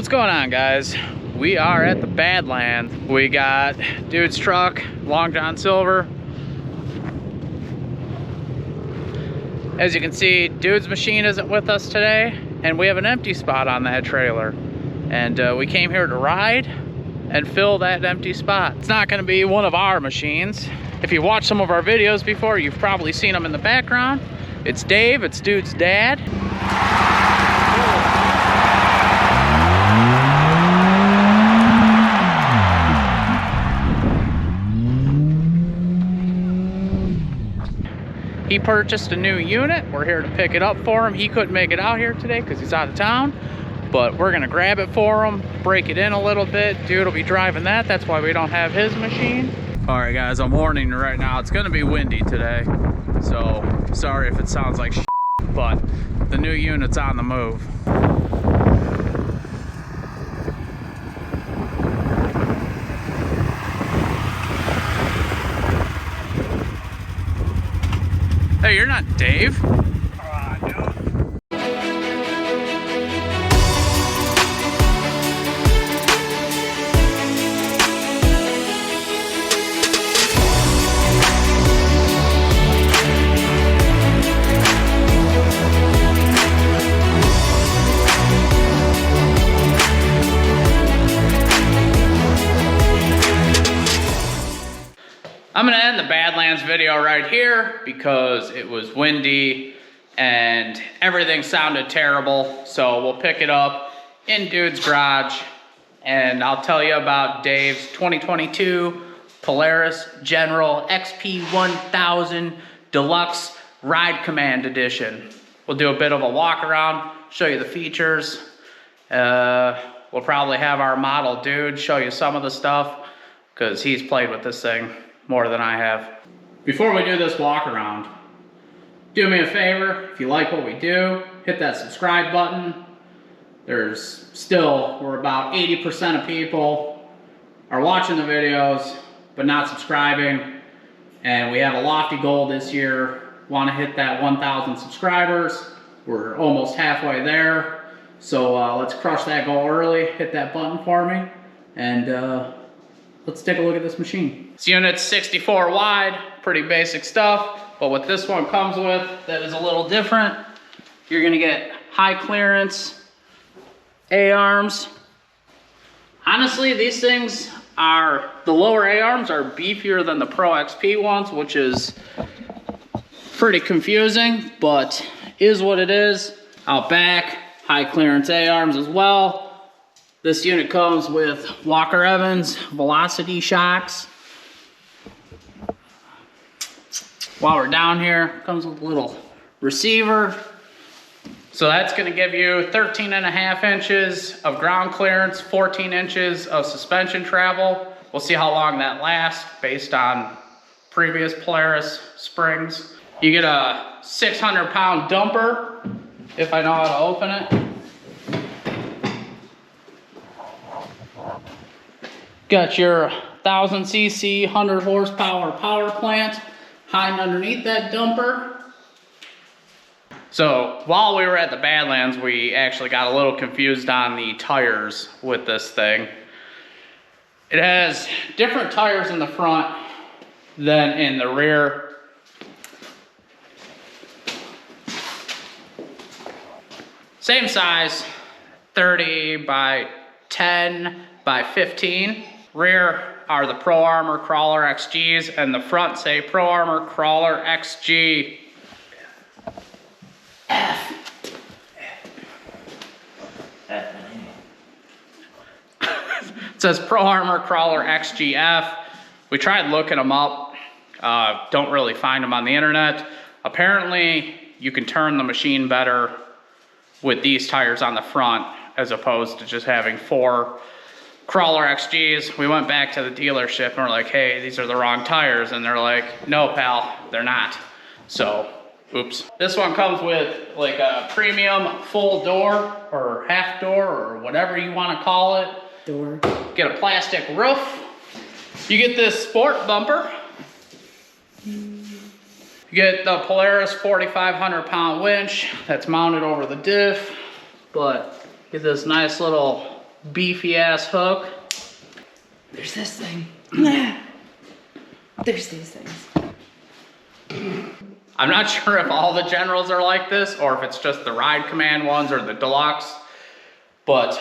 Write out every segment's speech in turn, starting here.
What's going on, guys? We are at the Badlands. We got dude's truck, Long John Silver. As you can see, dude's machine isn't with us today, and we have an empty spot on that trailer. And we came here to ride and fill that empty spot. It's not gonna be one of our machines. If you watched some of our videos before, you've probably seen him in the background. It's Dave, it's dude's dad. He purchased a new unit. We're here to pick it up for him. He couldn't make it out here today because he's out of town, but we're gonna grab it for him, break it in a little bit. Dude will be driving that. That's why we don't have his machine. All right, guys, I'm warning you right now. It's gonna be windy today, so sorry if it sounds like shit, but the new unit's on the move. Hey, you're not Dave. No. I'm gonna end the Badlands video right here because it was windy and everything sounded terrible. So we'll pick it up in dude's garage and I'll tell you about Dave's 2022 Polaris General XP 1000 Deluxe Ride Command Edition. We'll do a bit of a walk around, show you the features. We'll probably have our model dude show you some of the stuff because he's played with this thing more than I have. Before we do this walk around, do me a favor, if you like what we do, hit that subscribe button. We're about 80% of people are watching the videos, but not subscribing. And we have a lofty goal this year, want to hit that 1,000 subscribers. We're almost halfway there. So let's crush that goal early, hit that button for me, and let's take a look at this machine. This unit's 64 wide, pretty basic stuff, but what this one comes with that is a little different, you're gonna get high clearance A-arms. Honestly, these things the lower A-arms are beefier than the Pro XP ones, which is pretty confusing, but is what it is. Out back, high clearance A-arms as well. This unit comes with Walker Evans velocity shocks. While we're down here, comes with a little receiver. So that's gonna give you 13.5 inches of ground clearance, 14 inches of suspension travel. We'll see how long that lasts based on previous Polaris springs. You get a 600-pound dumper, if I know how to open it. Got your 1000 cc, 100 horsepower power plant hiding underneath that dumper. So while we were at the Badlands, we actually got a little confused on the tires with this thing. It has different tires in the front than in the rear. Same size, 30 by 10 by 15. Rear are the Pro Armor Crawler XGs, and the front say Pro Armor Crawler XG F. It says Pro Armor Crawler XGF. We tried looking them up, don't really find them on the internet. Apparently, you can turn the machine better with these tires on the front as opposed to just having 4 Crawler XGs. We went back to the dealership and we're like, hey, these are the wrong tires. And they're like, no, pal, they're not. So, oops. This one comes with like a premium full door or half door or whatever you want to call it. Door. Get a plastic roof. You get this sport bumper. You get the Polaris 4,500 pound winch that's mounted over the diff. But get this nice little beefy ass hook. There's this thing. There's these things. I'm not sure if all the Generals are like this or if it's just the Ride Command ones or the Deluxe, but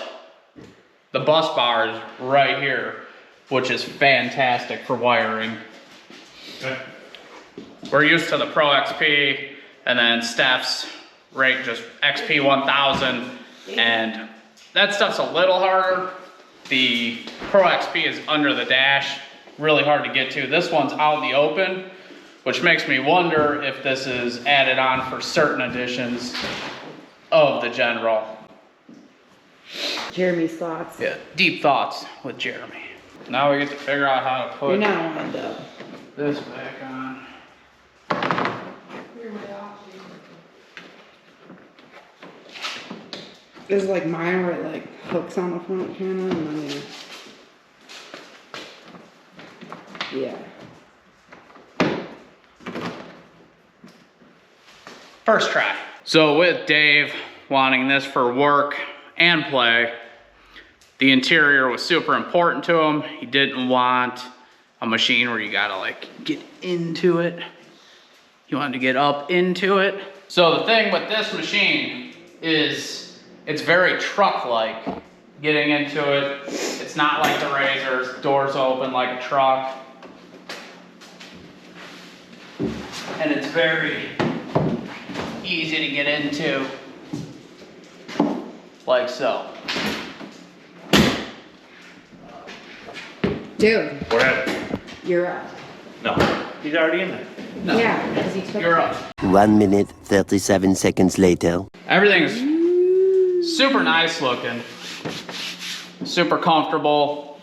the bus bar is right here, which is fantastic for wiring. Okay. We're used to the Pro XP and then Steph's rate just XP 1000, and that stuff's a little harder. The Pro XP is under the dash, really hard to get to. This one's out in the open, which makes me wonder if this is added on for certain editions of the General. Jeremy's thoughts. Yeah, deep thoughts with Jeremy. Now we get to figure out how to put You're not lined up. this back on. This is like mine where it like hooks on the front kind of, and then yeah. First try. So with Dave wanting this for work and play, the interior was super important to him. He didn't want a machine where you gotta like get into it. He wanted to get up into it. So the thing with this machine is it's very truck-like getting into it. It's not like the Razors, doors open like a truck. And it's very easy to get into, like so. Dude, What happened? you're up. No, he's already in there. No, Yeah, because he took you're up. 1 minute, 37 seconds later. Everything's super nice looking, super comfortable.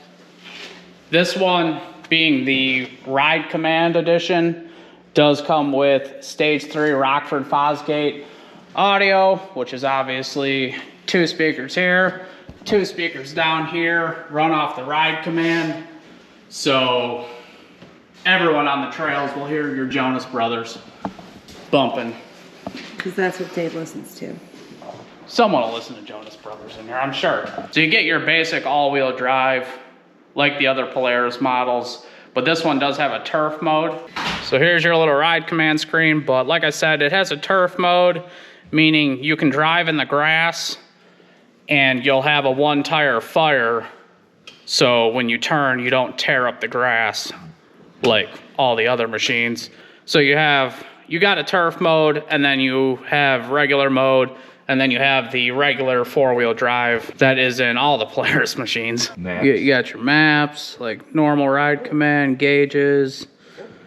This one, being the Ride Command edition, does come with stage 3 Rockford Fosgate audio, which is obviously 2 speakers here, 2 speakers down here, run off the Ride Command. So everyone on the trails will hear your Jonas Brothers bumping. because that's what Dave listens to. Someone will listen to Jonas Brothers in here, I'm sure. So you get your basic all-wheel drive, like the other Polaris models, but this one does have a turf mode. So here's your little Ride Command screen, but like I said, it has a turf mode, meaning you can drive in the grass and you'll have a 1-tire fire. So when you turn, you don't tear up the grass like all the other machines. So you got a turf mode, and then you have regular mode, and then you have the regular 4-wheel drive that is in all the Polaris machines. Maps. You got your maps, like normal Ride Command, gauges,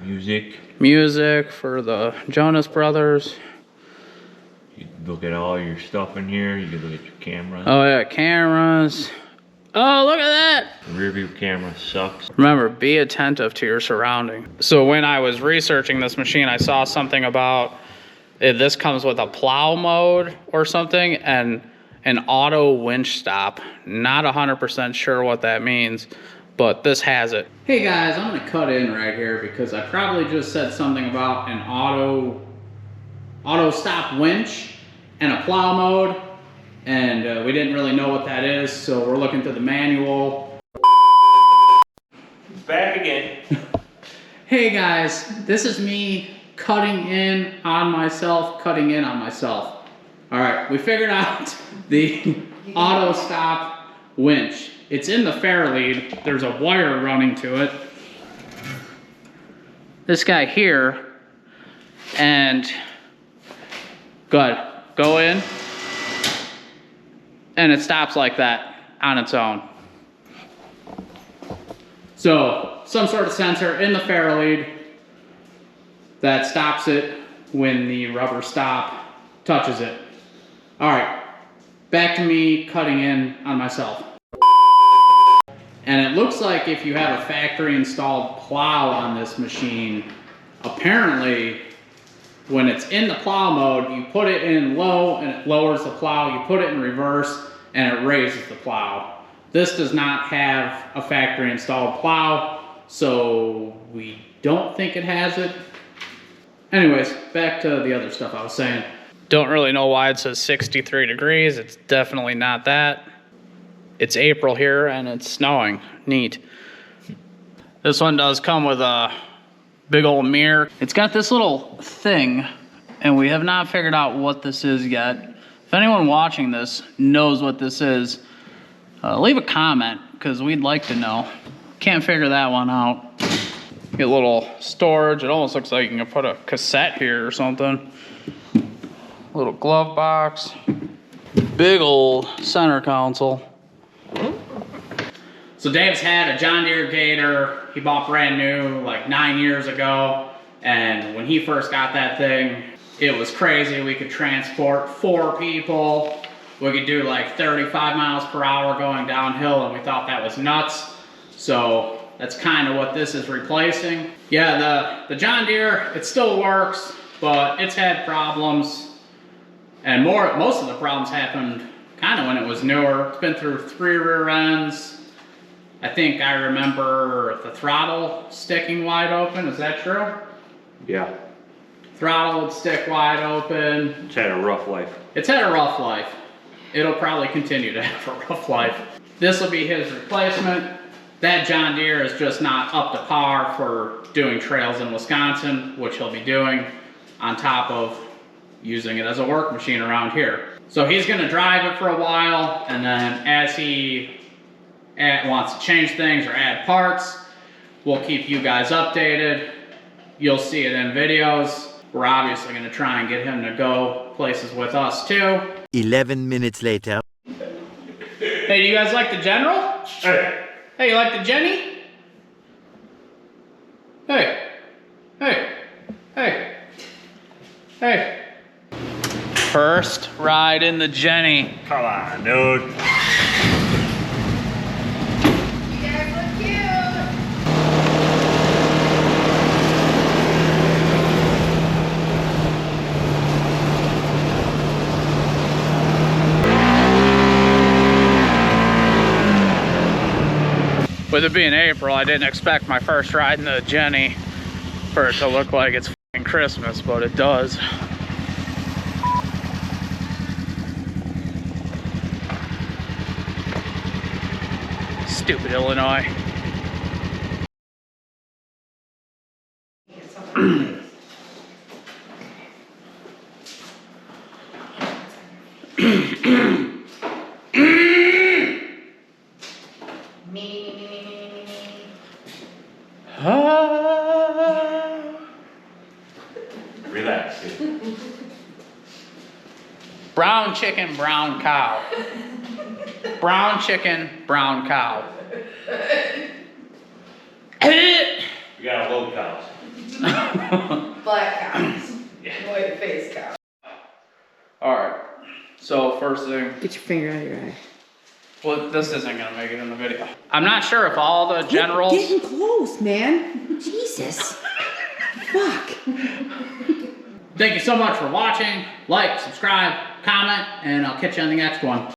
music for the Jonas Brothers. You look at all your stuff in here. You can look at your camera. Oh yeah, cameras. Oh, look at that. The rear view camera sucks. Remember, be attentive to your surroundings. So when I was researching this machine, I saw something about this comes with a plow mode or something and an auto winch stop. Not 100% sure what that means, but this has it. Hey guys, I'm gonna cut in right here because I probably just said something about an auto stop winch and a plow mode, and we didn't really know what that is, so we're looking through the manual. Back again. Hey guys, this is me cutting in on myself. All right, we figured out the auto stop winch. It's in the fairlead. There's a wire running to it. This guy here, and good, go in, and it stops like that on its own. So some sort of sensor in the fairlead that stops it when the rubber stop touches it. All right, back to me cutting in on myself. And it looks like if you have a factory installed plow on this machine, apparently when it's in the plow mode, you put it in low and it lowers the plow. You put it in reverse and it raises the plow. This does not have a factory installed plow, so we don't think it has it. Anyways, back to the other stuff I was saying. Don't really know why it says 63 degrees. It's definitely not that. It's April here and it's snowing. Neat. This one does come with a big old mirror. It's got this little thing, and we have not figured out what this is yet. If anyone watching this knows what this is, leave a comment, because we'd like to know. Can't figure that one out. Get a little storage. It almost looks like you can put a cassette here or something. Little glove box. Big old center console. So Dave's had a John Deere Gator. He bought brand new like 9 years ago. And when he first got that thing, it was crazy. We could transport 4 people. We could do like 35 miles per hour going downhill, and we thought that was nuts. So that's kind of what this is replacing. Yeah, the John Deere, it still works, but it's had problems. And most of the problems happened kind of when it was newer. It's been through 3 rear ends. I think I remember the throttle sticking wide open. Is that true? Yeah. Throttle would stick wide open. It's had a rough life. It's had a rough life. It'll probably continue to have a rough life. This will be his replacement. That John Deere is just not up to par for doing trails in Wisconsin, which he'll be doing on top of using it as a work machine around here. So he's gonna drive it for a while, and then as he wants to change things or add parts, we'll keep you guys updated. You'll see it in videos. We're obviously gonna try and get him to go places with us too. 11 minutes later. Hey, do you guys like the General? Hey. Hey, you like the Jenny? Hey. Hey. Hey. Hey. First ride in the Jenny. Come on, dude. You guys look cute. With it being April, I didn't expect my first ride in the Jenny for it to look like it's f***ing Christmas, but it does. Stupid Illinois. Relax, dude. Brown chicken, brown cow. Brown chicken, brown cow. We got a low cows. Black cows. White face cow. Alright, so first thing, Get your finger out of your eye. well, this isn't gonna make it in the video. I'm not sure if all the Generals. Getting close, man. Jesus. Fuck. Thank you so much for watching. Like, subscribe, comment, and I'll catch you on the next one.